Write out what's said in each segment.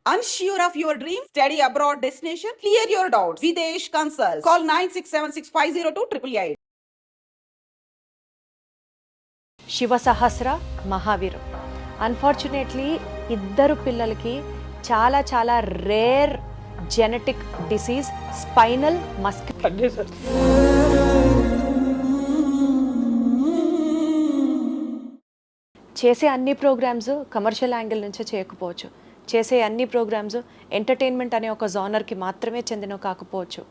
Unsure of your dream? Study abroad destination? Clear your doubts. Videsh Consult. Call 9676502888. Shiva Sahasra మహావీరం. Unfortunately ఇద్దరు పిల్లలకి చాలా చాలా rare genetic disease spinal muscular. చేసే అన్ని programmes commercial angle నుంచే చేయకపోవచ్చు, చేసే అన్ని ప్రోగ్రామ్స్ ఎంటర్టైన్మెంట్ అనే ఒక జానర్కి మాత్రమే చెందినవి కాకపోవచ్చు.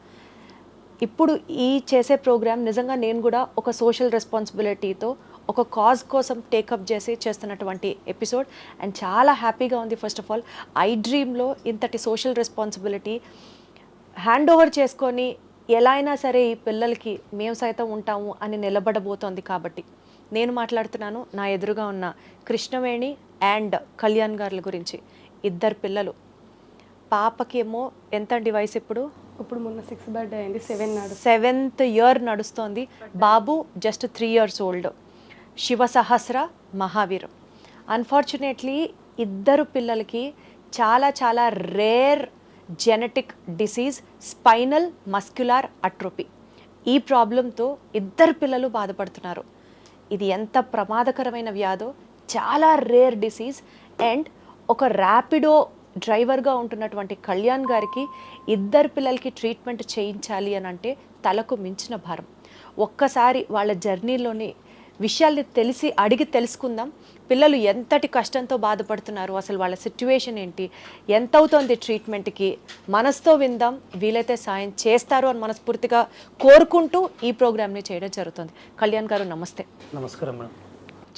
ఇప్పుడు ఈ చేసే ప్రోగ్రామ్ నిజంగా నేను కూడా ఒక సోషల్ రెస్పాన్సిబిలిటీతో ఒక కాజ్ కోసం టేకప్ చేస్తున్నటువంటి ఎపిసోడ్ అండ్ చాలా హ్యాపీగా ఉంది. ఫస్ట్ ఆఫ్ ఆల్ ఐ డ్రీమ్లో ఇంతటి సోషల్ రెస్పాన్సిబిలిటీ హ్యాండ్ ఓవర్ చేసుకొని ఎలా అయినా సరే ఈ పిల్లలకి మేము సైతం ఉంటాము అని నిలబడబోతోంది. కాబట్టి నేను మాట్లాడుతున్నాను నా ఎదురుగా ఉన్న కృష్ణవేణి అండ్ కళ్యాణ్ గారుల గురించి. ఇద్దరు పిల్లలు. పాపకేమో ఎంత అండి వయసు ఇప్పుడు? ఇప్పుడు మొన్న 6 బర్త్డే అయింది, 7th ఇయర్ నడుస్తోంది. బాబు జస్ట్ 3 years ఓల్డ్. శివ సహస్ర మహావీరం. అన్ఫార్చునేట్లీ ఇద్దరు పిల్లలకి చాలా చాలా rare genetic disease spinal muscular atrophy. ఈ ప్రాబ్లంతో ఇద్దరు పిల్లలు బాధపడుతున్నారు. ఇది ఎంత ప్రమాదకరమైన వ్యాధో, చాలా రేర్ డిసీజ్. అండ్ ఒక ర్యాపిడో డ్రైవర్గా ఉంటున్నటువంటి కళ్యాణ్ గారికి ఇద్దరు పిల్లలకి ట్రీట్మెంట్ చేయించాలి అని అంటే తలకు మించిన భారం. ఒక్కసారి వాళ్ళ జర్నీలోని విషయాల్ని అడిగి తెలుసుకుందాం. పిల్లలు ఎంతటి కష్టంతో బాధపడుతున్నారు, అసలు వాళ్ళ సిచ్యువేషన్ ఏంటి, ఎంత అవుతోంది ట్రీట్మెంట్కి, మనసుతో విందాం. వీలైతే సాయం చేస్తారు అని మనస్ఫూర్తిగా కోరుకుంటూ ఈ ప్రోగ్రామ్ని చేయడం జరుగుతుంది. కళ్యాణ్ గారు నమస్తే. నమస్కారం మేడం.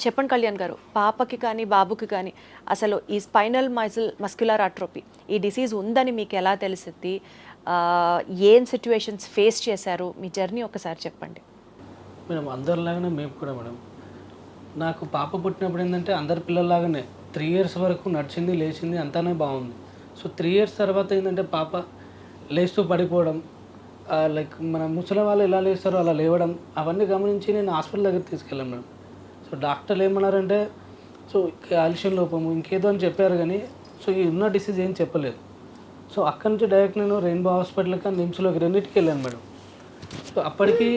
చెప్పండి కళ్యాణ్ గారు, పాపకి కానీ బాబుకి కానీ అసలు ఈ స్పైనల్ మస్క్యులర్ అట్రోపీ ఈ డిసీజ్ ఉందని మీకు ఎలా తెలిసింది, ఏం సిచ్యువేషన్స్ ఫేస్ చేశారు, మీ జర్నీ ఒకసారి చెప్పండి. మేడం అందరిలాగానే మేము కూడా మేడం, నాకు పాప పుట్టినప్పుడు ఏంటంటే అందరి పిల్లల్లాగానే 3 years వరకు నడిచింది, లేచింది, అంతానే బాగుంది. సో 3 years తర్వాత ఏంటంటే పాప లేస్తూ పడిపోవడం, లైక్ మన ముసలి వాళ్ళు ఎలా లేస్తారో అలా లేవడం, అవన్నీ గమనించి నేను హాస్పిటల్ దగ్గర తీసుకెళ్ళాను మేడం. సో డాక్టర్లు ఏమన్నారంటే సో కాల్షియం లోపము ఇంకేదో అని చెప్పారు, కానీ సో ఈ ఉన్న డిసీజ్ ఏం చెప్పలేదు. సో అక్కడి నుంచి డైరెక్ట్ నేను రెయిన్బో హాస్పిటల్కి నిమ్స్లోకి రెండింటికి వెళ్ళాను మేడం. సో అప్పటికి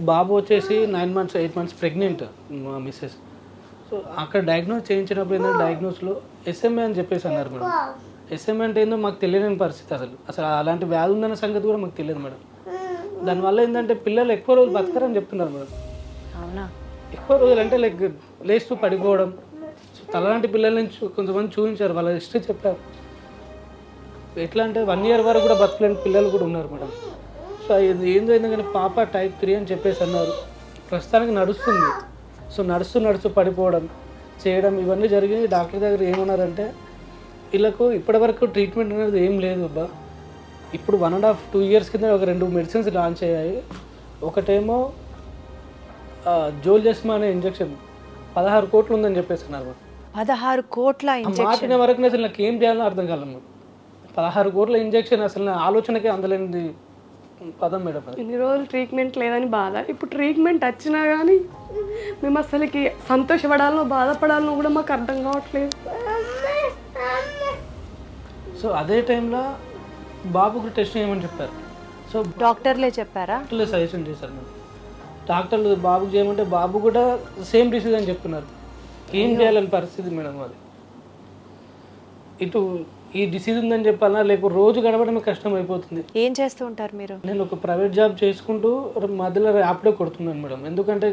బాబు వచ్చేసి 9 months 8 months ప్రెగ్నెంట్ మా మిస్సెస్. సో అక్కడ డయాగ్నోస్ చేయించినప్పుడు ఏంటంటే డయాగ్నోస్లో SMA అని చెప్పేసి అన్నారు మేడం. SMA అంటే ఏందో మాకు తెలియని పరిస్థితి, అసలు అలాంటి వ్యాధి ఉందన్న సంగతి కూడా మాకు తెలియదు మేడం. దానివల్ల ఏంటంటే పిల్లలు ఎక్కువ రోజులు బతకరని చెప్తున్నారు మేడం. అవునా? ఎక్కువ రోజులు అంటే లైక్ లేస్తూ పడిపోవడం. సో తలలాంటి పిల్లల్ని కొంతమంది చూపించారు, వాళ్ళ హిస్టరీ చెప్పారు. ఎట్లా అంటే 1 year వరకు కూడా బతకలేని పిల్లలు కూడా ఉన్నారు మేడం. సో ఏందో ఎందుకంటే పాప type 3 అని చెప్పేసి అన్నారు. ప్రస్తుతానికి నడుస్తుంది. సో నడుస్తూ పడిపోవడం చేయడం ఇవన్నీ జరిగి డాక్టర్ దగ్గర ఏమన్నారంటే వీళ్ళకు ఇప్పటివరకు ట్రీట్మెంట్ అనేది ఏం లేదు అబ్బా, ఇప్పుడు 1.5-2 years కింద ఒక 2 మెడిసిన్స్ లాంచ్ అయ్యాయి. ఒకటేమో జోల్జెస్మా అనే ఇంజెక్షన్ 16 కోట్లు ఉందని చెప్పేసి అన్నారు. 16 కోట్ల మాటిన వరకు అసలు నాకు ఏం చేయాలో అర్థం కాలేదు. 16 కోట్ల ఇంజెక్షన్ అసలు నా ఆలోచనకే అందలేనిది పదం మేడం. ఇన్ని రోజులు ట్రీట్మెంట్ లేదని బాధ, ఇప్పుడు ట్రీట్మెంట్ వచ్చినా కానీ మేము అసలుకి సంతోషపడాలో బాధపడాలో కూడా మాకు అర్థం కావట్లేదు. సో అదే టైంలో బాబుకు టెస్ట్ చేయమని చెప్పారు. సో డాక్టర్లే చెప్పారా? డాక్టర్లే సజెషన్ చేశారు మేడం. డాక్టర్లు బాబుకి చేయమంటే బాబు కూడా సేమ్ డిసీజ్ అని చెప్తున్నారు. ఏం చేయాలని పరిస్థితి మేడం అది. ఇటు ఈ డిసీజ్ ఉందని చెప్పాలన్నా లేకపోతే రోజు గడపడమే కష్టం అయిపోతుంది. ఏం చేస్తూ ఉంటారు మీరు? నేను ఒక ప్రైవేట్ జాబ్ చేసుకుంటూ మధ్యలో ర్యాపిడో కొడుతున్నాను మేడం. ఎందుకంటే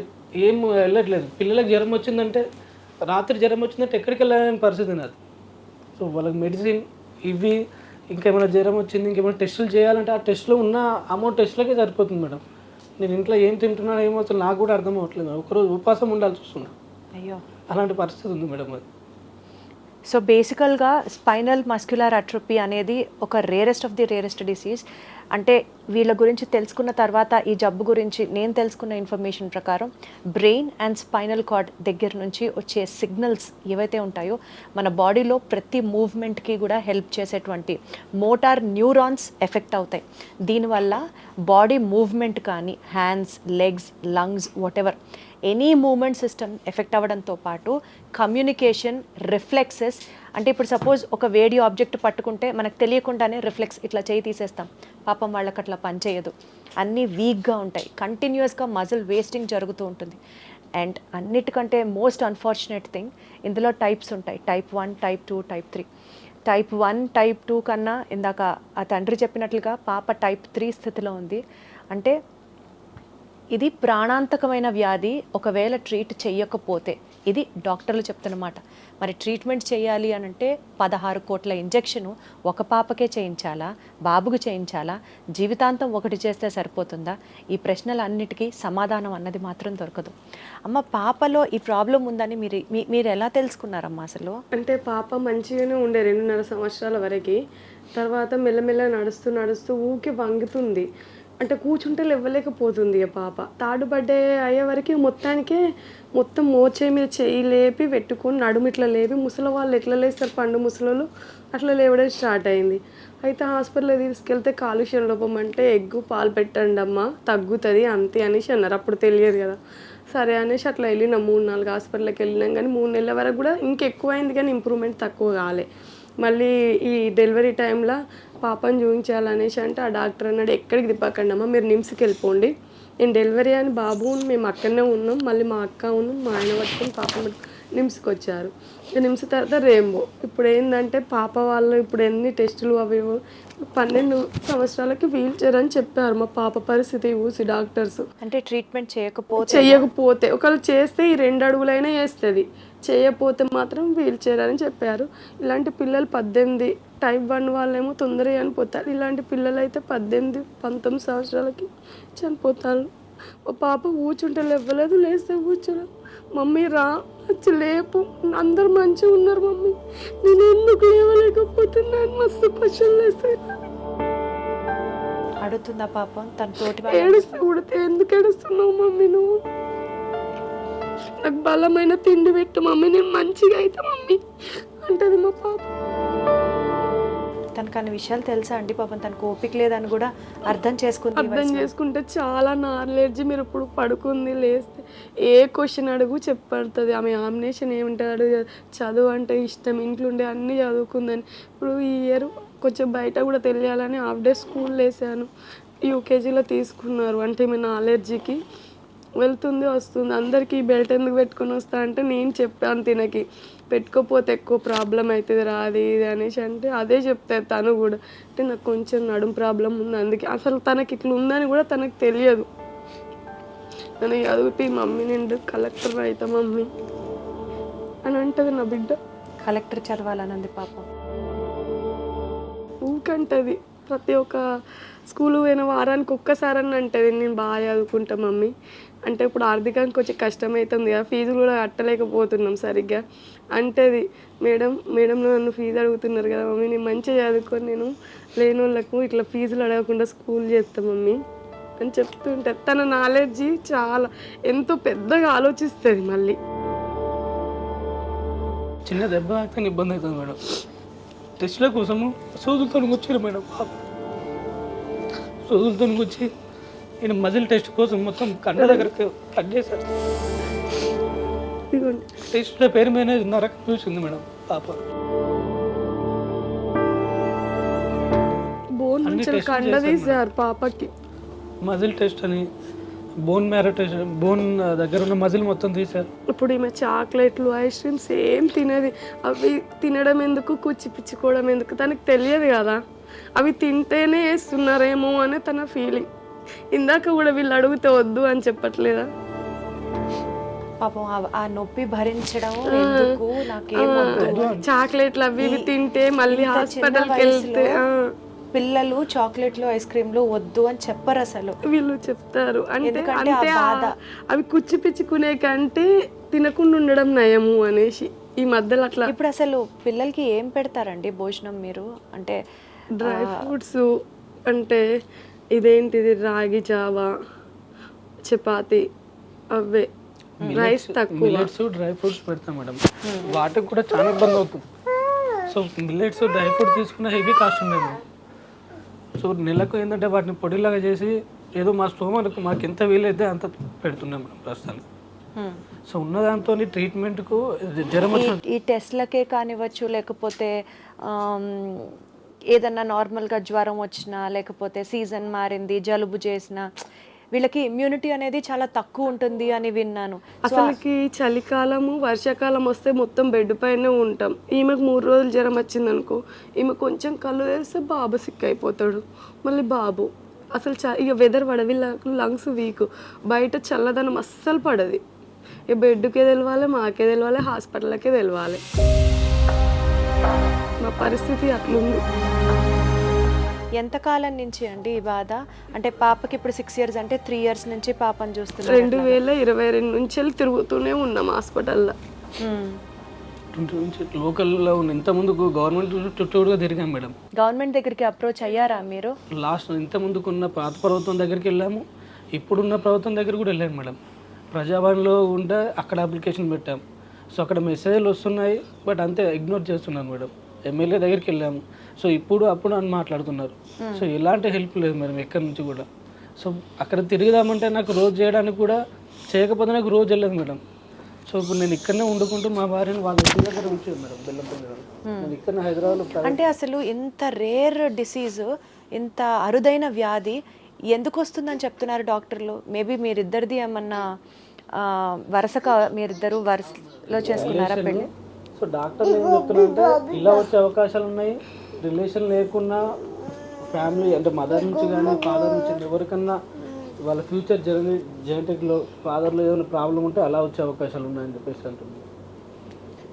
ఏం వెళ్ళట్లేదు. పిల్లలకు జ్వరం వచ్చిందంటే రాత్రి జ్వరం వచ్చిందంటే ఎక్కడికి వెళ్ళాలని పరిస్థితి నాది. సో వాళ్ళకి మెడిసిన్ ఇవి ఇంకేమైనా జ్వరం వచ్చింది ఇంకేమైనా టెస్టులు చేయాలంటే ఆ టెస్ట్లో ఉన్న అమౌంట్ టెస్ట్లకే సరిపోతుంది మేడం. నేను ఇంట్లో ఏం తింటున్నాను ఏమో అసలు నాకు కూడా అర్థం అవ్వట్లేదు. ఒకరోజు ఉపవాసం ఉండాల్సి వస్తుంది. అయ్యో, అలాంటి పరిస్థితి ఉంది మేడం అది. సో బేసికల్గా స్పైనల్ మస్క్యులర్ అట్రోపీ అనేది ఒక rarest of the rarest disease. అంటే వీళ్ళ గురించి తెలుసుకున్న తర్వాత ఈ జబ్బు గురించి నేను తెలుసుకున్న ఇన్ఫర్మేషన్ ప్రకారం బ్రెయిన్ అండ్ స్పైనల్ కార్డ్ దగ్గర నుంచి వచ్చే సిగ్నల్స్ ఏవైతే ఉంటాయో మన బాడీలో ప్రతి మూవ్మెంట్కి కూడా హెల్ప్ చేసేటువంటి మోటార్ న్యూరాన్స్ ఎఫెక్ట్ అవుతాయి. దీనివల్ల బాడీ మూవ్మెంట్ కానీ hands, legs, lungs, whatever any moment system effect అవ్వడంతో పాటు కమ్యూనికేషన్, రిఫ్లెక్సెస్, అంటే ఇప్పుడు సపోజ్ ఒక వేడి ఆబ్జెక్ట్ పట్టుకుంటే మనకు తెలియకుండానే రిఫ్లెక్స్ ఇట్లా చేయి తీసేస్తాం. పాపం వాళ్ళకి అట్లా పనిచేయదు, అన్నీ వీక్గా ఉంటాయి, కంటిన్యూస్గా మజిల్ వేస్టింగ్ జరుగుతూ ఉంటుంది. అండ్ అన్నిటికంటే మోస్ట్ అన్ఫార్చునేట్ థింగ్, ఇందులో టైప్స్ ఉంటాయి, type 1, type 2, type 3. Type 1, type 2 కన్నా ఇందాక ఆ తండ్రి చెప్పినట్లుగా పాప టైప్ 3 స్థితిలో ఉంది. అంటే ఇది ప్రాణాంతకమైన వ్యాధి. ఒకవేళ ట్రీట్ చేయకపోతే, ఇది డాక్టర్లు చెప్తున్నమాట. మరి ట్రీట్మెంట్ చేయాలి అని అంటే 16 కోట్ల ఇంజెక్షను ఒక పాపకే చేయించాలా, బాబుకు చేయించాలా, జీవితాంతం ఒకటి చేస్తే సరిపోతుందా? ఈ ప్రశ్నలన్నిటికీ సమాధానం అన్నది మాత్రం దొరకదు. అమ్మ, పాపలో ఈ ప్రాబ్లం ఉందని మీరు ఎలా తెలుసుకున్నారమ్మా అసలు? అంటే పాప మంచిగానే ఉండే 2.5 సంవత్సరాల వరకు. తర్వాత మెల్లమెల్ల నడుస్తూ ఊకే వంగుతుంది. అంటే కూర్చుంటే లేవలేకపోతుంది ఇక పాప. థర్డ్ బర్త్డే అయ్యే వరకు మొత్తం మోచే మీద చేయి లేపి పెట్టుకొని నడుము ఇట్లా లేపి, ముసలి వాళ్ళు ఎట్లా లేస్తారు పండు ముసలోళ్ళు అట్లా లేవడం స్టార్ట్ అయింది. అయితే హాస్పిటల్లో తీసుకెళ్తే కాలుష్యం లోపం అంటే ఎగ్గు పాలు పెట్టండి అమ్మ తగ్గుతుంది అంతే అనేసి అన్నారు. అప్పుడు తెలియదు కదా. సరే అనేసి అట్లా వెళ్ళినాం. 3-4 హాస్పిటల్కి వెళ్ళినాం. కానీ 3 నెలల వరకు కూడా ఇంకెక్కువ అయింది, కానీ ఇంప్రూవ్మెంట్ తక్కువ కాలే. మళ్ళీ ఈ డెలివరీ టైంలో పాపను చూపించాలనేసి అంటే ఆ డాక్టర్ అన్నాడు, ఎక్కడికి తిప్పకండి అమ్మ, మీరు నిమ్స్కి వెళ్ళిపోండి. నేను డెలివరీ అని బాబు మేము అక్కడనే ఉన్నాం. మళ్ళీ మా అక్క మా ఆయన పట్టుకొని పాపను నిమ్స్కి వచ్చారు. నిమ్స్ తర్వాత రెయిన్బో. ఇప్పుడు ఏంటంటే పాప వాళ్ళు ఇప్పుడు ఎన్ని టెస్టులు అవి 12 సంవత్సరాలకి వీల్ చైర్ అని చెప్పారు. మా పాప పరిస్థితి చూసి డాక్టర్స్. అంటే ట్రీట్మెంట్ చేయకపోతే ఒకవేళ చేస్తే ఈ 2 అడుగులైనా వేస్తుంది, చేయకపోతే మాత్రం వీల్ చైర్ అని చెప్పారు. ఇలాంటి పిల్లలు 18, టైప్ 1 వాళ్ళేమో తొందరగా చనిపోతారు. ఇలాంటి పిల్లలు అయితే 18-19 సంవత్సరాలకి చనిపోతారు. మా పాప కూర్చుంటే లేవలేదు, లేస్తే కూర్చోలేదు. మమ్మీ రా వచ్చి లేపు, అందరు మంచిగా ఉన్నారు మమ్మీ, నేను ఎందుకు లేవలేకపోతున్నాను, మస్తు క్వశ్చన్లు వేస్తాయి. అడుగుతుందా పాపం తన తోటి? ఏడుస్తే ఎందుకు ఏడుస్తున్నావు మమ్మీ, నువ్వు నాకు బలమైన తిండి పెట్టు మమ్మీ, నేను మంచిగా అయితే మమ్మీ అంటది మా పాప. తనకు అన్ని విషయాలు తెలుసా అండి? పాపం తనకు ఓపిక లేదని కూడా అర్థం చేసుకుంటే చాలా నాలెడ్జ్. మీరు ఇప్పుడు పడుకుంది లేస్తే ఏ క్వశ్చన్ అడుగు చెప్పడుతుంది. ఆమె ఆమ్నేషన్ ఏమింటాడు, చదువు అంటే ఇష్టం, ఇంట్లో ఉండే అన్నీ చదువుకుందని. ఇప్పుడు ఈ ఇయర్ కొంచెం బయట కూడా తెలియాలని హాఫ్ డే స్కూల్ వేసాను. యూకేజీలో తీసుకున్నారు. అంటే ఏమైనా అలర్జీకి వెళ్తుంది వస్తుంది. అందరికీ బెల్ట్ ఎందుకు పెట్టుకొని వస్తా అంటే నేను చెప్పాను తినకి, పెట్టుకోపోతే ఎక్కువ ప్రాబ్లం అవుతుంది రాది ఇది అనేసి. అంటే అదే చెప్తారు తను కూడా. అంటే నాకు కొంచెం నడుము ప్రాబ్లం ఉంది, అందుకే అసలు తనకి ఇట్లా ఉందని కూడా తనకు తెలియదు. నన్ను చదివితే మమ్మీ నేను కలెక్టర్ అవుతా మమ్మీ అని అంటది నా బిడ్డ. కలెక్టర్ చదవాలన్నది పాపం. ఊకంటది ప్రతి ఒక్క స్కూల్ పోయిన వారానికి ఒక్కసారని అంటది నేను బాగా చదువుకుంటా మమ్మీ. అంటే ఇప్పుడు ఆర్థికంగా కొంచెం కష్టమవుతుంది కదా, ఫీజులు కూడా కట్టలేకపోతున్నాం సరిగ్గా అంటది. మేడం నన్ను ఫీజు అడుగుతున్నారు కదా మమ్మీ, నేను మంచిగా చదువుకొని నేను లేని వాళ్ళకు ఇట్లా ఫీజులు అడగకుండా స్కూల్ చేస్తా మమ్మీ అని చెప్తుంటే తన నాలెడ్జి చాలా ఎంతో పెద్దగా ఆలోచిస్తుంది. మళ్ళీ చిన్న దెబ్బ అయితే ఇబ్బంది అవుతుంది మేడం. టెస్ట్ల కోసము సూదులతో వచ్చారు మేడం. సూదులతో వచ్చి నేను మజిల్ టెస్ట్ కోసం మొత్తం కండ దగ్గరకు కట్ చేశారు. టెస్ట్ల పేరు మీద నరకం చూసింది మేడం పాప. కండ తీశారు పాపకి. మజిల్ టెస్ట్ అని, బోన్ మ్యారో టెస్ట్, బోన్ దగ్గర ఉన్న మజిల్ మొత్తం తీశారు. ఇప్పుడు ఈమె చాక్లెట్లు, ఐస్ క్రీమ్స్ ఏం తినేది. అవి తినడం ఎందుకు, కూర్చిపిచ్చుకోవడం ఎందుకు తనకు తెలియదు కదా. అవి తింటేనే వేస్తున్నారేమో అని తన ఫీలింగ్. ఇందాక కూడా వీళ్ళు అడిగితే వద్దు అని చెప్పట్లేదా పాపం? ఆ నొప్పి భరించడం చాక్లెట్లు అవి ఇవి తింటే మళ్ళీ హాస్పిటల్కి వెళ్తే పిల్లలు చాక్లెట్లు ఐస్ క్రీమ్లు వద్దు అని చెప్పరు అసలు. వీళ్ళు చెప్తారు. అంటే అవి కుచ్చిపిచ్చుకునే కంటే తినకుండా ఉండడం నయము అనేసి ఈ మధ్యలో అట్లా. ఇప్పుడు అసలు పిల్లలకి ఏం పెడతారండి భోజనం మీరు? అంటే డ్రై ఫ్రూట్స్, అంటే ఇదేంటిది రాగి జావా, చపాతి, అవే రైస్ తక్కువ. మిల్లెట్స్, డ్రై ఫ్రూట్స్ పెడతాం మేడం. వాటికి కూడా చాలా ఇబ్బంది అవుతుంది. సో మిల్లెట్స్, డ్రై ఫ్రూట్స్ తీసుకున్న హెవీ కాస్ట్ ఉండేది. సో నెలకు ఏంటంటే వాటిని పొడిలాగా చేసి ఏదో మా స్తోమకు మాకు ఎంత వీలైతే అంత పెడుతున్నాం మేడం ప్రస్తుతానికి. సో ఉన్న దాంతో ట్రీట్మెంట్కు జ్వరం వచ్చిన ఈ టెస్ట్లకే కానివ్వచ్చు, లేకపోతే ఏదన్నా నార్మల్గా జ్వరం వచ్చినా, లేకపోతే సీజన్ మారింది జలుబు చేసినా వీళ్ళకి ఇమ్యూనిటీ అనేది చాలా తక్కువ ఉంటుంది అని విన్నాను. అసలుకి చలికాలము వర్షాకాలం వస్తే మొత్తం బెడ్ పైనే ఉంటాం. ఈమెకు 3 రోజులు జ్వరం వచ్చిందనుకో, ఈమె కొంచెం కళ్ళు తెరిస్తే బాబు సిక్ అయిపోతాడు. మళ్ళీ బాబు అసలు ఇక వెదర్ పడ వీళ్ళకు లంగ్స్ వీక్, బయట చల్లదనం అస్సలు పడది. ఇక బెడ్కే తెలవాలి, మాకే తెలవాలి, హాస్పిటల్కే తెలవాలి. మా పరిస్థితి అట్లుంది. ఎంతకాలం నుంచి అండి ఈ బాధ? అంటే పాపకి ఇప్పుడు 6 years అంటే 3 years నుంచి పాపని చూస్తున్నారు. 2022 నుంచి వెళ్ళి తిరుగుతూనే ఉన్నాం హాస్పిటల్లో. నుంచి లోకల్లో ఉన్న ఇంతకుముందుకు గవర్నమెంట్ చుట్టూగా తిరిగాం మేడం. గవర్నమెంట్ దగ్గరికి అప్రోచ్ అయ్యారా మీరు? లాస్ట్ ఇంతకుముందుకున్న పాత ప్రభుత్వం దగ్గరికి వెళ్ళాము, ఇప్పుడున్న ప్రభుత్వం దగ్గర కూడా వెళ్ళాము మేడం. ప్రజాభవన్లో ఉంటే అక్కడ అప్లికేషన్ పెట్టాం. సో అక్కడ మెసేజ్లు వస్తున్నాయి, బట్ అంతే ఇగ్నోర్ చేస్తున్నాను మేడం. ఎమ్మెల్యే దగ్గరికి వెళ్ళాము, సో ఇప్పుడు అప్పుడు అని మాట్లాడుతున్నారు. సో ఎలాంటి హెల్ప్ లేదు మేడం ఎక్కడి నుంచి కూడా. సో అక్కడ తిరుగుదామంటే నాకు రోజు చేయడానికి కూడా చేయకపోతే నాకు రోజు వెళ్ళదు మేడం. సో ఇప్పుడు నేను ఇక్కడనే వండుకుంటూ మా భార్యను వాళ్ళ ఇంటి దగ్గర ఉంచాను మేడం, బెల్లంపల్లి. నేను ఇక్కడ హైదరాబాద్లో. అంటే అసలు ఇంత రేర్ డిసీజ్, ఇంత అరుదైన వ్యాధి ఎందుకు వస్తుందని చెప్తున్నారు డాక్టర్లు? మేబీ మీరిద్దరిది ఏమన్నా వరుసగా మీరిద్దరు వరుసలో చేసుకున్నారా పెళ్ళి? సో డాక్టర్లు ఏం చెప్తున్నారంటే ఇలా వచ్చే అవకాశాలు ఉన్నాయి, రిలేషన్ లేకున్నా ఫ్యామిలీ అంటే మదర్ నుంచి కానీ ఫాదర్ నుంచి ఎవరికన్నా వాళ్ళ ఫ్యూచర్ జెనెటిక్లో ఫాదర్లో ఏమైనా ప్రాబ్లం ఉంటే అలా వచ్చే అవకాశాలు ఉన్నాయని చెప్పేసి అంటున్నారు.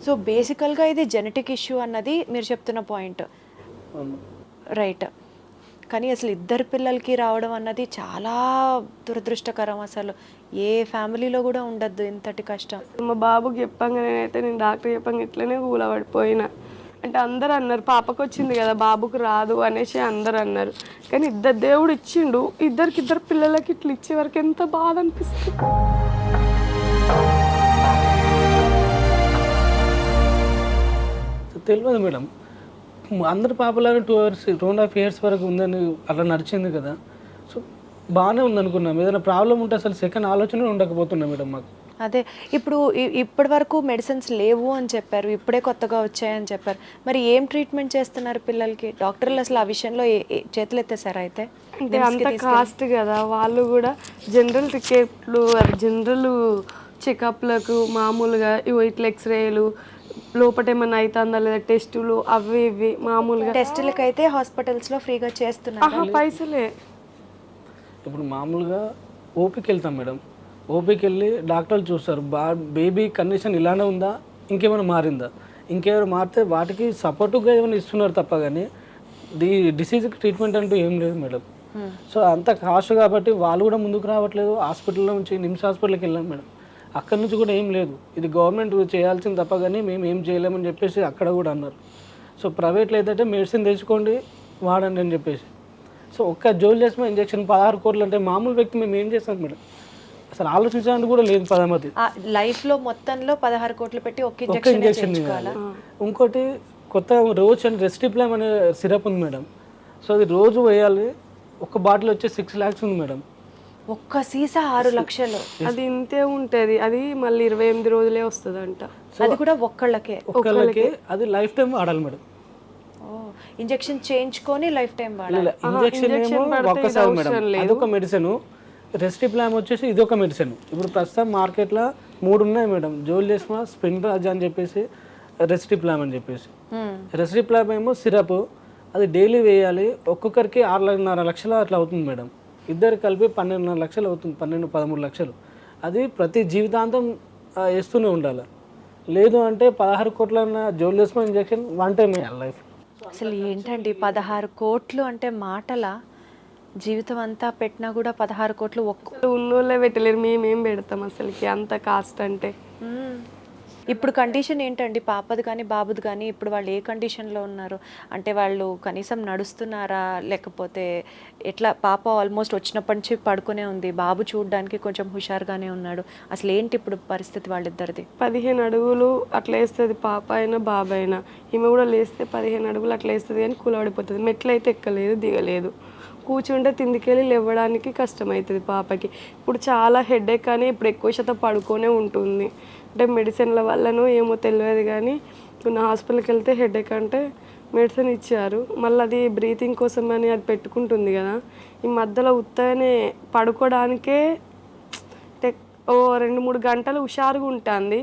సో బేసికల్గా ఇది జెనెటిక్ ఇష్యూ అన్నది మీరు చెప్తున్న పాయింట్, రైట్? కానీ అసలు ఇద్దరు పిల్లలకి రావడం అన్నది చాలా దురదృష్టకరం. అసలు ఏ ఫ్యామిలీలో కూడా ఉండద్దు ఇంతటి కష్టం. మా బాబుకి చెప్పంగానే అయితే నేను డాక్టర్ చెప్పంగా ఇట్లనే కూలబడిపోయినా. అంటే అందరు అన్నారు పాపకు వచ్చింది కదా బాబుకు రాదు అనేసి అందరు అన్నారు. కానీ ఇద్దరు దేవుడు ఇచ్చిండు, ఇద్దరు పిల్లలకి ఇట్లా ఇచ్చే వరకు ఎంత బాధ అనిపిస్తుంది. తెలియదు మేడం, అందరి పాపలాగా 2.5 years వరకు ఉందని అట్లా నడిచింది కదా. సో బాగానే ఉందనుకున్నాం. ఏదైనా ప్రాబ్లం ఉంటే అసలు సెకండ్ ఆలోచన ఉండకపోతున్నా మేడం మాకు. అదే ఇప్పుడు ఇప్పటి వరకు మెడిసిన్స్ లేవు అని చెప్పారు, ఇప్పుడే కొత్తగా వచ్చాయని చెప్పారు. మరి ఏం ట్రీట్మెంట్ చేస్తున్నారు పిల్లలకి? డాక్టర్లు అసలు ఆ విషయంలో చేతులు ఎత్తేసారా? అయితే అంటే అంత కాస్ట్ కదా, వాళ్ళు కూడా జనరల్ టికెట్లు, జనరల్ చెకప్లకు మామూలుగా ఇట్లా ఎక్స్రేలు, లోపల ఏమన్నా అవుతుందా లేదా టెస్టులు అవి ఇవి మామూలుగా. టెస్టులకి అయితే హాస్పిటల్స్లో ఫ్రీగా చేస్తున్నారు, పైసలే. ఇప్పుడు మామూలుగా ఓపీకి వెళ్తాం మేడం, ఓపీకి వెళ్ళి డాక్టర్లు చూస్తారు బేబీ కండిషన్ ఇలానే ఉందా, ఇంకేమైనా మారిందా, ఇంకేమైనా మారితే వాటికి సపోర్టుగా ఏమైనా ఇస్తున్నారు తప్ప కానీ డిసీజ్కి ట్రీట్మెంట్ అంటూ ఏం లేదు మేడం. సో అంత కాస్ట్ కాబట్టి వాళ్ళు కూడా ముందుకు రావట్లేదు. హాస్పిటల్లో నుంచి నిమ్స్ హాస్పిటల్కి వెళ్ళాం మేడం, అక్కడ నుంచి కూడా ఏం లేదు, ఇది గవర్నమెంట్ చేయాల్సింది తప్ప కానీ మేము ఏం చేయలేమని చెప్పేసి అక్కడ కూడా అన్నారు. సో ప్రైవేట్లో ఏదంటే మెడిసిన్ తెచ్చుకోండి వాడండి అని చెప్పేసి. సో ఒక్క జోలిజస్మా ఇంజెక్షన్ 16 కోట్లు అంటే మామూలు వ్యక్తి మేము ఏం చేస్తాం మేడం? అసలు ఆలోచించడానికి కూడా లేదు పదమతి. లైఫ్లో మొత్తంలో 16 కోట్లు పెట్టి ఒక్క ఇంజెక్షన్ ఇవ్వాలి. ఇంకోటి కొత్త రోజ్ అండ్ రెస్టిప్లామ్ అనే సిరప్ ఉంది మేడం. సో అది రోజు వేయాలి. ఒక బాటిల్ వచ్చి 6 lakhs ఉంది మేడం. ఒక్క సీసా 6 లక్షలు. అది ఇంతే ఉంటుంది. అది మళ్ళీ 28 రోజులే వస్తుంది అంట. అది కూడా ఒక్కళ్ళకే. అది లైఫ్ టైం వాడాలి మేడం. ఇంజెక్షన్ చేయించుకొని లైఫ్ టైం వాడాలి. ఇంజెక్షన్ ఏమో ఒక్కసారి మేడం, అదొక మెడిసిన్. రెస్టిప్లామ్ వచ్చేసి ఇది ఒక మెడిసిన్. ఇప్పుడు ప్రస్తుతం మార్కెట్లో 3 ఉన్నాయి మేడం, జోలిజస్మా, స్ప్రింగ్రాజ్ అని చెప్పేసి, రెస్టిప్లామ్ అని చెప్పేసి. రెస్టిప్లామ్ ఏమో సిరప్, అది డైలీ వేయాలి. ఒక్కొక్కరికి 6.5 లక్షలు అట్లా అవుతుంది మేడం. ఇద్దరు కలిపి 12.5 లక్షలు అవుతుంది, 12-13 లక్షలు. అది ప్రతి జీవితాంతం వేస్తూనే ఉండాలి. లేదు అంటే 16 కోట్ల జోలిజస్మా ఇంజెక్షన్ 1 time వేయాలి లైఫ్. అసలు ఏంటండి 16 కోట్లు అంటే మాటలా? జీవితం అంతా పెట్టినా కూడా 16 కోట్లు ఉన్నోళ్ళే పెట్టలేరు, మేమేం పెడతాం అసలుకి అంత కాస్ట్ అంటే. ఇప్పుడు కండిషన్ ఏంటండి పాపది కానీ బాబుది కానీ? ఇప్పుడు వాళ్ళు ఏ కండిషన్లో ఉన్నారు? అంటే వాళ్ళు కనీసం నడుస్తున్నారా, లేకపోతే ఎట్లా? పాప ఆల్మోస్ట్ వచ్చినప్పటి నుంచి పడుకునే ఉంది, బాబు చూడడానికి కొంచెం హుషారుగానే ఉన్నాడు. అసలు ఏంటి ఇప్పుడు పరిస్థితి వాళ్ళిద్దరిది? 15 అడుగులు అట్లా వేస్తుంది పాప అయినా బాబు అయినా. ఈమె కూడా లేస్తే 15 అడుగులు అట్లా వేస్తుంది కానీ కూలబడిపోతుంది. మెట్లయితే ఎక్కలేదు దిగలేదు, కూర్చుంటే తిందికెళ్ళి లేవడానికి కష్టమవుతుంది పాపకి. ఇప్పుడు చాలా హెడేక్ అని ఇప్పుడు ఎక్కువ శాతం పడుకొనే ఉంటుంది. అంటే మెడిసిన్ల వల్లనో ఏమో తెలియదు కానీ నా హాస్పిటల్కి వెళ్తే హెడేక్ అంటే మెడిసిన్ ఇచ్చారు. మళ్ళీ అది బ్రీతింగ్ కోసం అని అది పెట్టుకుంటుంది కదా. ఈ మధ్యలో ఉత్తగానే పడుకోవడానికే అంటే ఓ 2-3 గంటలు హుషారుగా ఉంటుంది,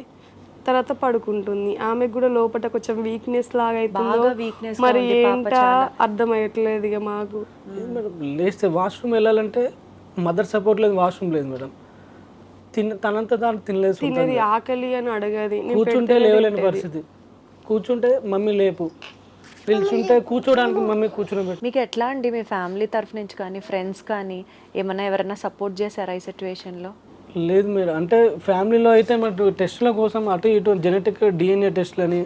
తర్వాత పడుకుంటుంది. ఆమెకు కూడా లోపల కొంచెం వీక్నెస్ లాగా బాగా అవుతుంది. weakness మరి గా ఉంది పాప ఏంటా చాలా. అర్థమయ్యట్లేదు ఇక మాకు. మేడం లేస్తే వాష్రూమ్ వెళ్ళాలంటే మదర్ సపోర్ట్ లేదు, వాష్రూమ్ లేదు మేడం. తనంతా దాన్ని తినలేదు, తినేది ఆకలి అని అడగది. నేను కూర్చుంటే లేవలేని పరిస్థితి. కూర్చుంటే మమ్మీ లేపు, నిల్చుంటే కూర్చోడానికి మమ్మీ కూర్చోబెట్టి. మీకు ఎట్లా అండి, మీ ఫ్యామిలీ తరఫు నుంచి కానీ ఫ్రెండ్స్ కానీ ఏమైనా ఎవరైనా సపోర్ట్ చేశారా ఈ సిచ్యువేషన్లో? లేదు మేడం, అంటే ఫ్యామిలీలో అయితే మరి టెస్టుల కోసం అటు ఇటు జెనెటిక్ DNA టెస్టులని,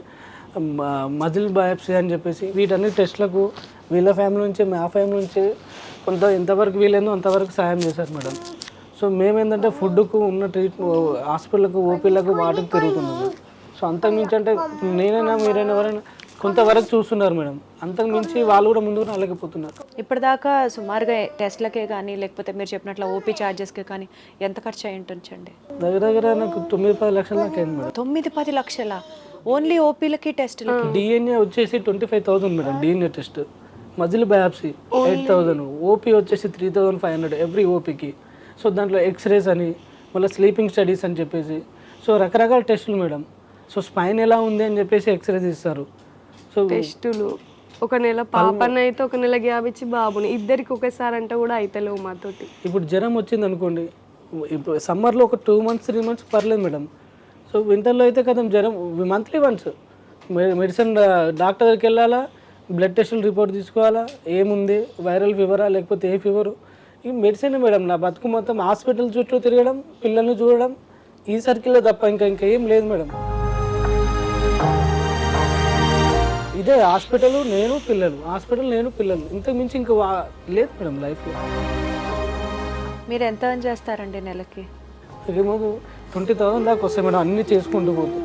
మజిల్ బయాప్సీ అని చెప్పేసి వీటన్ని టెస్టులకు వీళ్ళ ఫ్యామిలీ నుంచి మా ఫ్యామిలీ నుంచి కొంత ఎంతవరకు వీలైందో అంతవరకు సాయం చేశారు మేడం. సో మేమేంటంటే ఫుడ్కు ఉన్న హాస్పిటల్కు ఓపీలకు వాటికి తిరుగుతున్నాం. సో అంతకుమించి అంటే నేనైనా మీరైనా ఎవరైనా కొంతవరకు చూస్తున్నారు మేడం, అంతకు మించి వాళ్ళు కూడా ముందుకు రాలేకపోతున్నారు. ఇప్పటిదాకా సుమారుగా టెస్ట్లకే కానీ లేకపోతే మీరు చెప్పినట్లు ఓపీ ఛార్జెస్కే కానీ ఎంత ఖర్చు అయి ఉంటుందండి? దగ్గర దగ్గర నాకు 9-10 లక్షల దాకా అయింది మేడం. 9-10 లక్షల ఓన్లీ ఓపీలకి టెస్టులకి? DNA వచ్చేసి 25,000 madam DNA test, muscle biopsy 8,000, OP వచ్చేసి 3,500 ఎవ్రీ ఓపీకి. సో దాంట్లో ఎక్స్రేస్ అని, మళ్ళీ స్లీపింగ్ స్టడీస్ అని చెప్పేసి, సో రకరకాల టెస్టులు మేడం. సో స్పైన్ ఎలా ఉంది అని చెప్పేసి ఎక్స్రేస్ ఇస్తారు. సో టెస్టులు ఒక నెల పాపని అయితే ఒక నెల గ్యాప్ ఇచ్చి బాబుని ఇద్దరికి ఒకేసారి అంటే కూడా అయితలేవు మాతోటి. ఇప్పుడు జ్వరం వచ్చింది అనుకోండి, ఇప్పుడు సమ్మర్లో ఒక 2 months 3 months పర్లేదు మేడం. సో వింటర్లో అయితే కదా జ్వరం మంత్లీ వన్స్ మెడిసిన్ డాక్టర్ దగ్గరికి వెళ్ళాలా, బ్లడ్ టెస్టులు రిపోర్ట్ తీసుకోవాలా, ఏముంది వైరల్ ఫీవరా లేకపోతే ఏ ఫీవరు, ఈ మెడిసిన్ మేడం. నా బతుకు మొత్తం హాస్పిటల్ చుట్టూ తిరగడం, పిల్లల్ని చూడడం, ఈ సర్కిల్లో తప్ప ఇంకా ఏం లేదు మేడం. ఇదే హాస్పిటల్ నేను పిల్లలు, హాస్పిటల్ నేను పిల్లలు, ఇంతకు మించి ఇంకా లేదు మేడం లైఫ్లో. మీరు ఎంత earn చేస్తారండి నెలకి? ఏమో 20,000 దాకా వస్తాయి మేడం, అన్నీ చేసుకుంటూ పోతే.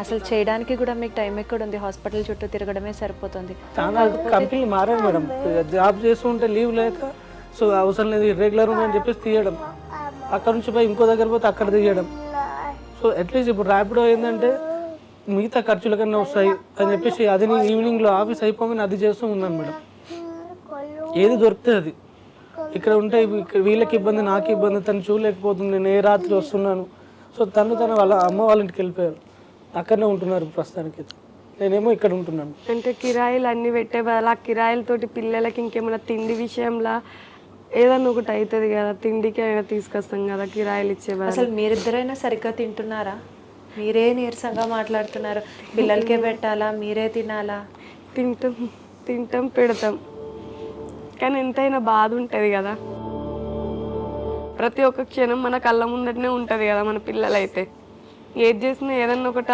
అసలు చేయడానికి కూడా మీకు టైం ఎక్కడ ఉంది? హాస్పిటల్ చుట్టూ తిరగడమే సరిపోతుంది. చాలా కంపెనీలు మారాయి మేడం, జాబ్ చేస్తూ ఉంటే లీవ్ లేక సో అవసరం లేదు ఇర్రెగ్యులర్ ఉందని చెప్పేసి తీయడం, అక్కడ నుంచి పోయి ఇంకో దగ్గర పోతే అక్కడ తీయడం. సో అట్లీస్ట్ ఇప్పుడు ర్యాపిడో ఏంటంటే మిగతా ఖర్చుల కన్నా వస్తాయి అని చెప్పేసి అది ఈవినింగ్లో ఆఫీస్ అయిపోగానే అది చేస్తూ ఉన్నాను మేడం. ఏది దొరికితే అది. ఇక్కడ ఉంటే వీళ్ళకి ఇబ్బంది, నాకు ఇబ్బంది, తను చూడలేకపోతుంది, నేను ఏ రాత్రి వస్తున్నాను. సో తన వాళ్ళ అమ్మ వాళ్ళ ఇంటికి వెళ్ళిపోయారు, అక్కడనే ఉంటున్నారు ప్రస్తుతానికి. నేనేమో ఇక్కడ ఉంటున్నాను. అంటే కిరాయిలు అన్నీ పెట్టే బదులు ఆ కిరాయిలతోటి పిల్లలకి ఇంకేమైనా తిండి విషయంలో ఏదన్నా ఒకటి అవుతుంది కదా, తిండికి అయినా తీసుకొస్తాం కదా కిరాయిలు ఇచ్చే బదులు. అసలు మీరిద్దరైనా సరిగ్గా తింటున్నారా? మీరే నీరసంగా మాట్లాడుతున్నారు. పిల్లలకే పెట్టాలా, మీరే తినాలా? తింటాం పెడతాం, కానీ ఎంతైనా బాధ ఉంటుంది కదా. ప్రతి ఒక్క క్షణం మన కళ్ళ ముందటనే ఉంటుంది కదా మన పిల్లలైతే. ఏది చేసినా ఏదన్నా ఒకటి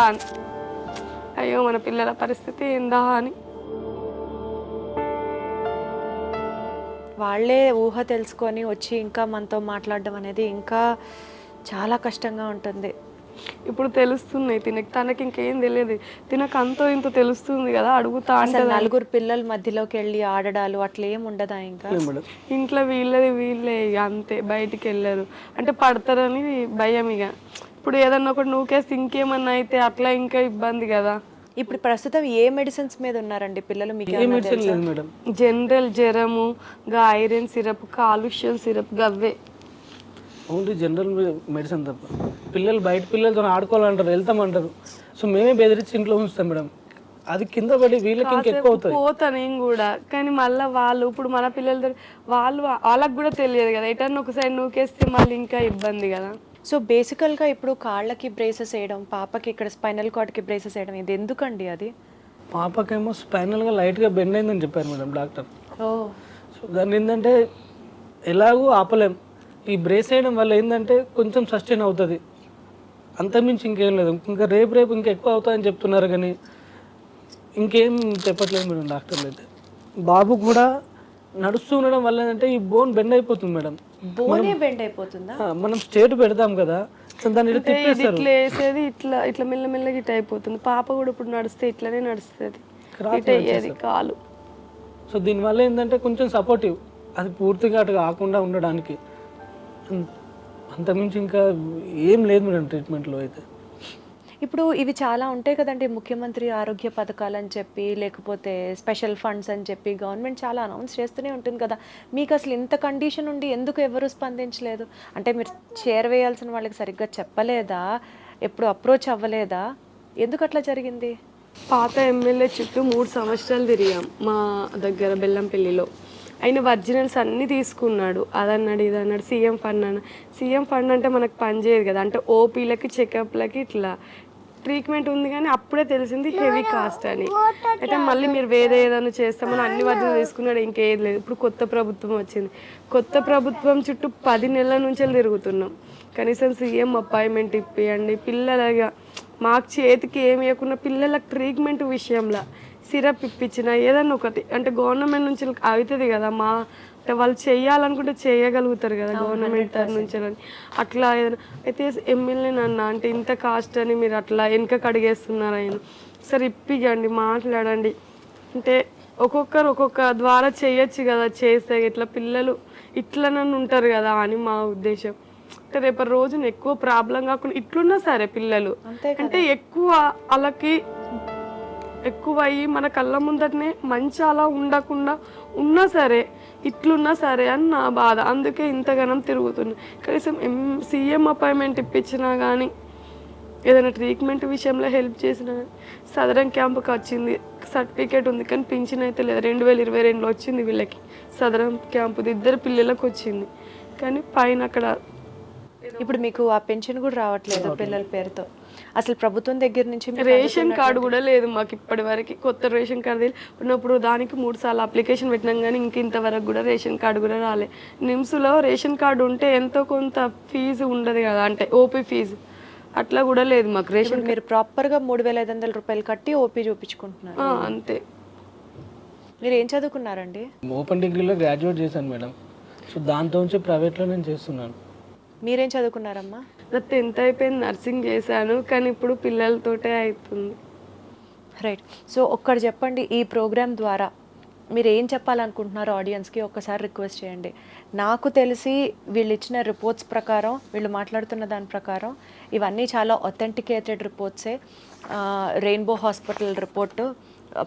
అయ్యో మన పిల్లల పరిస్థితి ఏందా అని. వాళ్ళే ఊహ తెలుసుకొని వచ్చి ఇంకా మనతో మాట్లాడడం అనేది ఇంకా చాలా కష్టంగా ఉంటుంది. ఇప్పుడు తెలుస్తున్నాయి తనకి ఇంకేం తెలియదు, తినకు అంతో ఇంతో తెలుస్తుంది కదా, అడుగుతా అంటే. అసలు నలుగురు పిల్లల మధ్యలోకి వెళ్ళి ఆడడాలు అట్లా ఏం ఉండదా? ఇంకా ఇంట్లో వీళ్ళే ఇక అంతే, బయటికి వెళ్ళరు. అంటే పడతారని భయం. ఇక ఇప్పుడు ఏదన్నా ఒకటి నూకేస్తే ఇంకేమన్నా అయితే అట్లా ఇంకా ఇబ్బంది కదా. ఇప్పుడు ప్రస్తుతం ఏ మెడిసిన్స్ మీద ఉన్నారండి పిల్లలు? మీకు మేడం జనరల్ జ్వరము, ఐరన్ సిరప్, కాలుష్యం సిరప్, గవ్వే ఓన్లీ జనరల్ మెడిసిన్ తప్ప. పిల్లలు బయట పిల్లలతో ఆడుకోవాలంటారు, వెళ్తామంటారు. సో మేమే బెదిరించి ఇంట్లో ఉంచుతాం మేడం, అది కింద పడి వీళ్ళకి ఇంకెక్కువ అవుతుంది. పోతా నేను కూడా, కానీ మళ్ళీ వాళ్ళు ఇప్పుడు మన పిల్లలతో వాళ్ళకి కూడా తెలియదు కదా, ఎటన్నా ఒకసారి నూకేస్తే మళ్ళీ ఇంకా ఇబ్బంది కదా. సో బేసికల్గా ఇప్పుడు కాళ్ళకి బ్రేసెస్ వేయడం, పాపకి ఇక్కడ స్పైనల్ కార్డ్కి బ్రేసెస్ వేయడం, ఇది ఎందుకండి? అది పాపకేమో స్పైనల్గా లైట్గా బెండ్ అయిందని చెప్పారు మేడం డాక్టర్. ఓ, సో దాన్ని ఏంటంటే ఎలాగూ ఆపలేం. ఈ బ్రేస్ వేయడం వల్ల ఏంటంటే కొంచెం సస్టైన్ అవుతుంది, అంతమించి ఇంకేం లేదు. ఇంకా రేపు ఇంకా ఎక్కువ అవుతాయని చెప్తున్నారు, కానీ ఇంకేం చెప్పట్లేదు మేడం డాక్టర్లు అయితే. బాబు కూడా నడుస్తూ ఉండడం వల్ల ఏంటంటే ఈ బోన్ బెండ్ అయిపోతుంది మేడం. బోనే బెండ్ అయిపోతుందా? మనం స్టేట్ పెడతాం కదా, సో దాన్ని తిప్పేస్తారు. ఇట్లా వేసేది ఇట్లా మెల్లమెల్లగా ఇట్లా అయిపోతుంది. పాప కూడా ఇప్పుడు నడిస్తే ఇట్లనే నడుస్తుంది, ఇట్లా అయ్యేది కాలు. సో దీనివల్ల ఏంటంటే కొంచెం సపోర్టివ్ అది పూర్తిగా అటు కాకుండా ఉండడానికి. అంతకుమించి ఇంకా ఏం లేదు మేడం ట్రీట్మెంట్లో అయితే. ఇప్పుడు ఇవి చాలా ఉంటాయి కదండి, ముఖ్యమంత్రి ఆరోగ్య పథకాలు అని చెప్పి, లేకపోతే స్పెషల్ ఫండ్స్ అని చెప్పి గవర్నమెంట్ చాలా అనౌన్స్ చేస్తూనే ఉంటుంది కదా. మీకు అసలు ఇంత కండిషన్ ఉండి ఎందుకు ఎవరు స్పందించలేదు? అంటే మీరు చేరవేయాల్సిన వాళ్ళకి సరిగ్గా చెప్పలేదా? ఎప్పుడు అప్రోచ్ అవ్వలేదా? ఎందుకు అట్లా జరిగింది? పాత ఎమ్మెల్యే చుట్టూ 3 సంవత్సరాలు తిరిగాం మా దగ్గర బెల్లంపల్లిలో. ఆయన ఒరిజినల్స్ అన్నీ తీసుకున్నాడు. అదన్నాడు ఇదన్నాడు, సీఎం ఫండ్ అన్న. సీఎం ఫండ్ అంటే మనకు పని చేయదు కదా, అంటే ఓపీలకి చెకప్లకి ఇట్లా ట్రీట్మెంట్ ఉంది, కానీ అప్పుడే తెలిసింది హెవీ కాస్ట్ అని. అయితే మళ్ళీ మీరు వేరే ఏదైనా చేస్తామని అన్ని ఒరిజినల్ తీసుకున్నాడు, ఇంకేది లేదు. ఇప్పుడు కొత్త ప్రభుత్వం వచ్చింది, కొత్త ప్రభుత్వం చుట్టూ 10 నెలల నుంచి తిరుగుతున్నాం. కనీసం సీఎం అపాయింట్మెంట్ ఇప్పియండి, పిల్లలుగా మాకు చేతికి ఏమి ఇవ్వకుండా పిల్లలకు ట్రీట్మెంట్ విషయంలో సిరప్ ఇప్పించిన ఏదన్నా ఒకటి, అంటే గవర్నమెంట్ నుంచి అవుతుంది కదా, మా అంటే వాళ్ళు చేయాలనుకుంటే చేయగలుగుతారు కదా గవర్నమెంట్ తరఫు నుంచి అని. అట్లా ఏదైనా అయితే ఎమ్మెల్యే నన్ను అంటే ఇంత కాస్ట్ అని మీరు అట్లా వెనకకు అడిగేస్తున్నారు ఆయన. సరే ఇప్పియండి, మాట్లాడండి, అంటే ఒక్కొక్కరు ఒక్కొక్క ద్వారా చేయొచ్చు కదా, చేస్తే ఇట్లా పిల్లలు ఇట్లా నన్ను ఉంటారు కదా అని మా ఉద్దేశం. అంటే రేపటి రోజున ఎక్కువ ప్రాబ్లం కాకుండా ఇట్లున్నా సరే పిల్లలు అంటే ఎక్కువ వాళ్ళకి ఎక్కువ అయ్యి మన కళ్ళ ముందటనే మంచి అలా ఉండకుండా ఉన్నా సరే ఇట్లున్నా సరే అని నా బాధ. అందుకే ఇంతగానం తిరుగుతున్నా. కనీసం సీఎం అపాయింట్మెంట్ ఇప్పించినా కానీ ఏదైనా ట్రీట్మెంట్ విషయంలో హెల్ప్ చేసినా కానీ. సదరం క్యాంపుకి వచ్చింది, సర్టిఫికేట్ ఉంది, కానీ పింఛన్ అయితే లేదు. 2022లో వచ్చింది వీళ్ళకి సదరం క్యాంపుది, 2 పిల్లలకు వచ్చింది, కానీ పైన అక్కడ ఇప్పుడు మీకు ఆ పెన్షన్ కూడా రావట్లేదు పిల్లల పేరుతో. అసలు ప్రభుత్వం దగ్గర నుంచి రేషన్ కార్డు కూడా లేదు మాకు ఇప్పటి వరకు. కొత్త రేషన్ కార్డు ఉన్నప్పుడు దానికి 3 సార్లు అప్లికేషన్ పెట్టినాం, కానీ ఇంతవరకు కూడా రేషన్ కార్డు కూడా రాలే. నిమ్స్లో రేషన్ కార్డు ఉంటే ఎంతో కొంత ఫీజు ఉండదు కదా, అంటే ఓపీ ఫీజు అట్లా కూడా లేదు మాకు. రేషన్ మీరు ప్రాపర్గా 3,500 రూపాయలు కట్టి ఓపీ చూపించుకుంటున్నారు అంతే. మీరు ఏం చదువుకున్నారండి? ఓపెన్ డిగ్రీలో గ్రాడ్యుయేట్ చేశాను మేడం. సో దాంతో నుంచి ప్రైవేట్లో నేను చేస్తున్నాను. మీరేం చదువుకున్నారమ్మా? నా 10th అయిపోయింది, నర్సింగ్ చేశాను, కానీ ఇప్పుడు పిల్లలతోటే అవుతుంది. రైట్. సో ఒక్కటి చెప్పండి, ఈ ప్రోగ్రామ్ ద్వారా మీరు ఏం చెప్పాలనుకుంటున్నారో ఆడియన్స్కి ఒక్కసారి రిక్వెస్ట్ చేయండి. నాకు తెలిసి వీళ్ళు ఇచ్చిన రిపోర్ట్స్ ప్రకారం, వీళ్ళు మాట్లాడుతున్న దాని ప్రకారం ఇవన్నీ చాలా ఒథెంటికేటెడ్ రిపోర్ట్సే. రెయిన్బో హాస్పిటల్ రిపోర్టు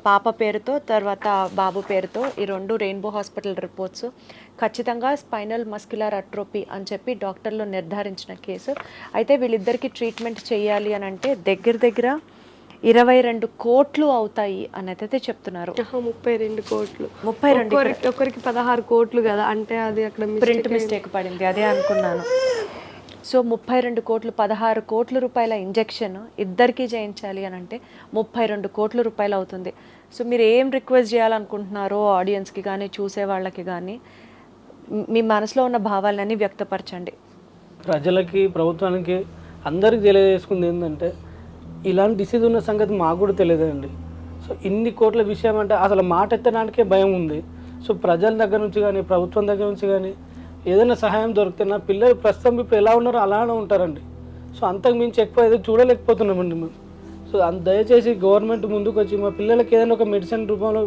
పాప పేరుతో, తర్వాత బాబు పేరుతో, ఈ 2 రెయిన్బో హాస్పిటల్ రిపోర్ట్స్ ఖచ్చితంగా స్పైనల్ మస్క్యులర్ అట్రోపీ అని చెప్పి డాక్టర్లు నిర్ధారించిన కేసు. అయితే వీళ్ళిద్దరికీ ట్రీట్మెంట్ చేయాలి అని అంటే దగ్గర 22 కోట్లు అవుతాయి అని అయితే చెప్తున్నారు. 32 కోట్లు. 32 ఒకరికి 16 కోట్లు కదా, అంటే అది అక్కడ ప్రింట్ మిస్టేక్ పడింది, అదే అనుకున్నాను. సో 32 కోట్లు, 16 కోట్ల రూపాయల ఇంజెక్షన్ ఇద్దరికీ చేయించాలి అని అంటే 32 కోట్ల రూపాయలు అవుతుంది. సో మీరు ఏం రిక్వెస్ట్ చేయాలనుకుంటున్నారో ఆడియన్స్కి కానీ చూసే వాళ్ళకి కానీ మీ మనసులో ఉన్న భావాలన్నీ వ్యక్తపరచండి. ప్రజలకి, ప్రభుత్వానికి, అందరికి తెలియజేసుకుంది ఏంటంటే ఇలాంటి డిసీజ్ ఉన్న సంగతి మాకు కూడా తెలియదండి. సో ఇన్ని కోట్ల విషయం అంటే అసలు మాట ఎత్తడానికే భయం ఉంది. సో ప్రజల దగ్గర నుంచి కానీ, ప్రభుత్వం దగ్గర నుంచి కానీ ఏదైనా సహాయం దొరికితే, నా పిల్లలు ప్రస్తుతం ఇప్పుడు ఎలా ఉన్నారో అలానే ఉంటారండి. సో అంతకు మించి ఎక్కువ ఏదో చూడలేకపోతున్నామండి మేము. సో దయచేసి గవర్నమెంట్ ముందుకు వచ్చి మా పిల్లలకి ఏదైనా ఒక మెడిసిన్ రూపంలో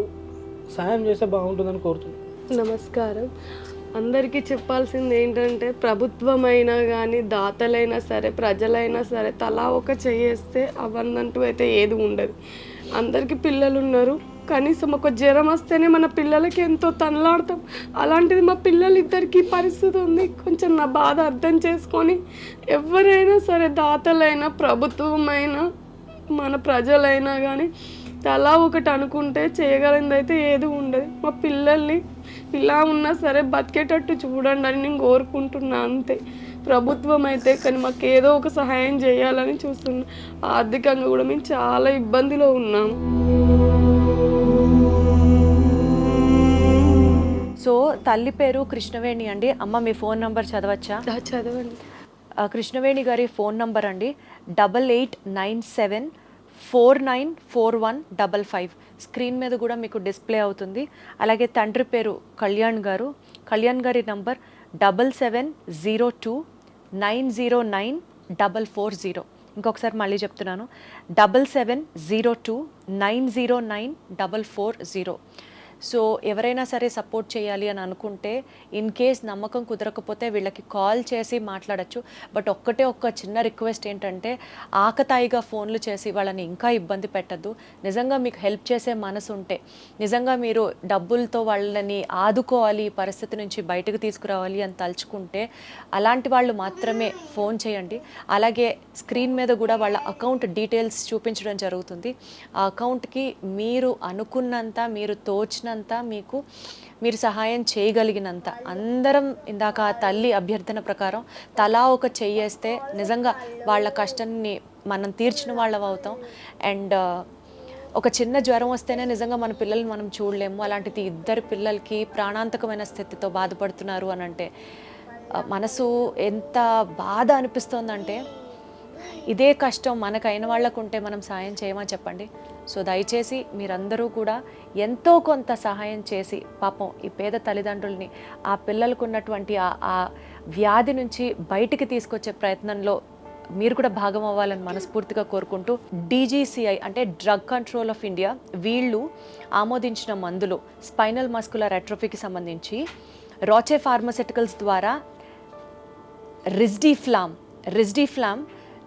సహాయం చేస్తే బాగుంటుందని కోరుతున్నాను. నమస్కారం. అందరికీ చెప్పాల్సింది ఏంటంటే ప్రభుత్వమైనా కానీ, దాతలైనా సరే, ప్రజలైనా సరే తలా ఒక చేయేస్తే అవన్నంటూ అయితే ఏది ఉండదు. అందరికీ పిల్లలు ఉన్నారు, కనీసం ఒక జ్వరం వస్తేనే మన పిల్లలకి ఎంతో తనలాడతాం. అలాంటిది మా పిల్లలిద్దరికీ పరిస్థితి ఉంది. కొంచెం నా బాధ అర్థం చేసుకొని ఎవరైనా సరే, దాతలైనా, ప్రభుత్వమైనా, మన ప్రజలైనా కానీ తలా ఒకటి అనుకుంటే చేయగలిగింది అయితే ఏది ఉండదు. మా పిల్లల్ని ఇలా ఉన్నా సరే బతికేటట్టు చూడండి అని నేను కోరుకుంటున్నా అంతే. ప్రభుత్వం అయితే కానీ మాకు ఏదో ఒక సహాయం చేయాలని చూస్తున్నా. ఆర్థికంగా కూడా మేము చాలా ఇబ్బందిలో ఉన్నాము. సో తల్లి పేరు కృష్ణవేణి అండి. అమ్మ మీ ఫోన్ నంబర్ చదవచ్చా? చదవండి. కృష్ణవేణి గారి ఫోన్ నంబర్ అండి 8897494155. స్క్రీన్ మీద కూడా మీకు డిస్ప్లే అవుతుంది. అలాగే తండ్రి పేరు కళ్యాణ్ గారు. కళ్యాణ్ గారి నంబర్ 7702909440. ఇంకొకసారి మళ్ళీ చెప్తున్నాను, 7702909440. సో ఎవరైనా సరే సపోర్ట్ చేయాలి అని అనుకుంటే ఇన్ కేస్ నమ్మకం కుదరకపోతే వీళ్ళకి కాల్ చేసి మాట్లాడచ్చు. బట్ ఒక్క చిన్న రిక్వెస్ట్ ఏంటంటే ఆకతాయిగా ఫోన్లు చేసి వాళ్ళని ఇంకా ఇబ్బంది పెట్టద్దు. నిజంగా మీకు హెల్ప్ చేసే మనసు ఉంటే, నిజంగా మీరు డబ్బులతో వాళ్ళని ఆదుకోవాలి, ఈ పరిస్థితి నుంచి బయటకు తీసుకురావాలి అని తలుచుకుంటే అలాంటి వాళ్ళు మాత్రమే ఫోన్ చేయండి. అలాగే స్క్రీన్ మీద కూడా వాళ్ళ అకౌంట్ డీటెయిల్స్ చూపించడం జరుగుతుంది. ఆ అకౌంట్కి మీరు అనుకున్నంత, మీరు తోచినంత, మీరు సహాయం చేయగలిగినంత అందరం ఇందాక ఆ తల్లి అభ్యర్థన ప్రకారం తలా ఒక చెయ్యేస్తే నిజంగా వాళ్ళ కష్టాన్ని మనం తీర్చిన వాళ్ళం అవుతాం. అండ్ ఒక చిన్న జ్వరం వస్తేనే నిజంగా మన పిల్లల్ని మనం చూడలేము. అలాంటిది 2 పిల్లలకి ప్రాణాంతకమైన స్థితితో బాధపడుతున్నారు అని అంటే మనసు ఎంత బాధ అనిపిస్తోందంటే, ఇదే కష్టం మనకైన వాళ్ళకుంటే మనం సాయం చేయమని చెప్పండి. సో దయచేసి మీరందరూ కూడా ఎంతో కొంత సహాయం చేసి పాపం ఈ పేద తల్లిదండ్రుల్ని ఆ పిల్లలకు ఉన్నటువంటి ఆ వ్యాధి నుంచి బయటికి తీసుకొచ్చే ప్రయత్నంలో మీరు కూడా భాగం అవ్వాలని మనస్ఫూర్తిగా కోరుకుంటూ, DGCI అంటే డ్రగ్ కంట్రోల్ ఆఫ్ ఇండియా వీళ్ళు ఆమోదించిన మందులు స్పైనల్ మస్కులర్ అట్రోఫీకి సంబంధించి రాచే ఫార్మాస్యూటికల్స్ ద్వారా రిజ్డిఫ్లామ్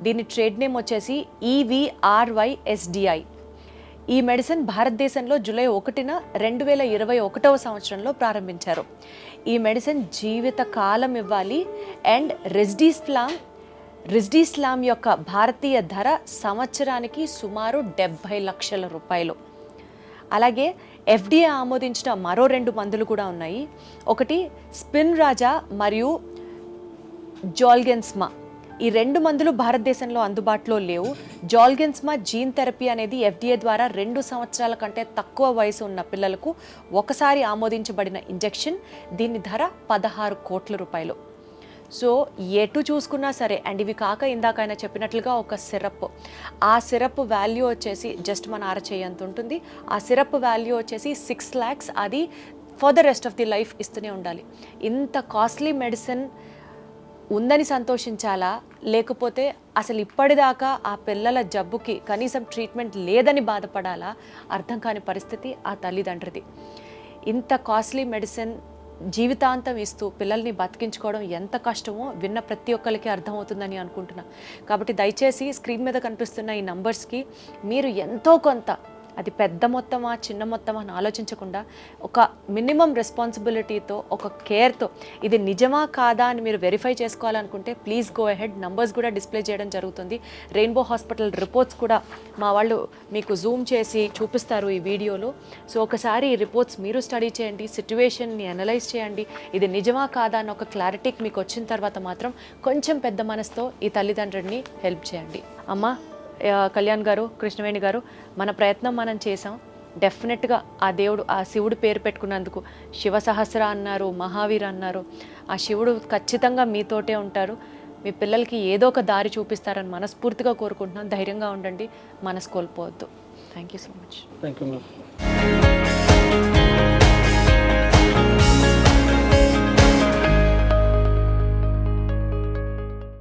దీని ట్రేడ్ నేమ్ వచ్చేసి EVRYSDI. ఈ మెడిసిన్ భారతదేశంలో జూలై 1న 2021వ సంవత్సరంలో ప్రారంభించారు. ఈ మెడిసిన్ జీవిత కాలం ఇవ్వాలి. అండ్ రిజ్డిఫ్లామ్ యొక్క భారతీయ ధర సంవత్సరానికి సుమారు 70 లక్షల రూపాయలు. అలాగే FDA ఆమోదించిన మరో 2 మందులు కూడా ఉన్నాయి. ఒకటి స్పిన్రాజా మరియు జోల్గెన్స్మా. ఈ 2 మందులు భారతదేశంలో అందుబాటులో లేవు. జోల్గెన్స్మా జీన్ థెరపీ అనేది FDA ద్వారా 2 సంవత్సరాల కంటే తక్కువ వయసు ఉన్న పిల్లలకు ఒకసారి ఆమోదించబడిన ఇంజెక్షన్. దీని ధర 16 కోట్ల రూపాయలు. సో ఎటు చూసుకున్నా సరే, అండ్ ఇవి కాక ఇందాక ఆయన చెప్పినట్లుగా ఒక సిరప్, ఆ సిరప్ వాల్యూ వచ్చేసి జస్ట్ మన అరచేయంత ఉంటుంది. ఆ సిరప్ వాల్యూ వచ్చేసి 6 lakhs. అది for the rest of the life ఇస్తూనే ఉండాలి. ఇంత కాస్ట్లీ మెడిసిన్ ఉందని సంతోషించాలా, లేకపోతే అసలు ఇప్పటిదాకా ఆ పిల్లల జబ్బుకి కనీసం ట్రీట్మెంట్ లేదని బాధపడాలా, అర్థం కాని పరిస్థితి ఆ తల్లిదండ్రిది. ఇంత కాస్ట్లీ మెడిసిన్ జీవితాంతం ఇస్తూ పిల్లల్ని బతికించుకోవడం ఎంత కష్టమో విన్న ప్రతి ఒక్కరికి అర్థమవుతుందని అనుకుంటున్నా. కాబట్టి దయచేసి స్క్రీన్ మీద కనిపిస్తున్న ఈ నంబర్స్కి మీరు ఎంతో కొంత, అది పెద్ద మొత్తమా చిన్న మొత్తమా అని ఆలోచించకుండా ఒక మినిమం రెస్పాన్సిబిలిటీతో, ఒక కేర్తో ఇది నిజమా కాదా అని మీరు వెరిఫై చేసుకోవాలనుకుంటే ప్లీజ్ గో అహెడ్. నంబర్స్ కూడా డిస్ప్లే చేయడం జరుగుతుంది. రెయిన్బో హాస్పిటల్ రిపోర్ట్స్ కూడా మా వాళ్ళు మీకు జూమ్ చేసి చూపిస్తారు ఈ వీడియోలో. సో ఒకసారి ఈ రిపోర్ట్స్ మీరు స్టడీ చేయండి, సిట్యువేషన్ని అనలైజ్ చేయండి. ఇది నిజమా కాదా అని ఒక క్లారిటీకి మీకు వచ్చిన తర్వాత మాత్రం కొంచెం పెద్ద మనసుతో ఈ తల్లిదండ్రుల్ని హెల్ప్ చేయండి. అమ్మ కళ్యాణ్ గారు, కృష్ణవేణి గారు, మన ప్రయత్నం మనం చేసాం. డెఫినెట్గా ఆ దేవుడు, ఆ శివుడు పేరు పెట్టుకున్నందుకు శివ సహస్ర అన్నారు, మహావీర్ అన్నారు. ఆ శివుడు ఖచ్చితంగా మీతోటే ఉంటారు. మీ పిల్లలకి ఏదో ఒక దారి చూపిస్తారని మనస్ఫూర్తిగా కోరుకుంటున్నాను. ధైర్యంగా ఉండండి, మనసు కోల్పోవద్దు. Thank you so much. Thank you ma'am.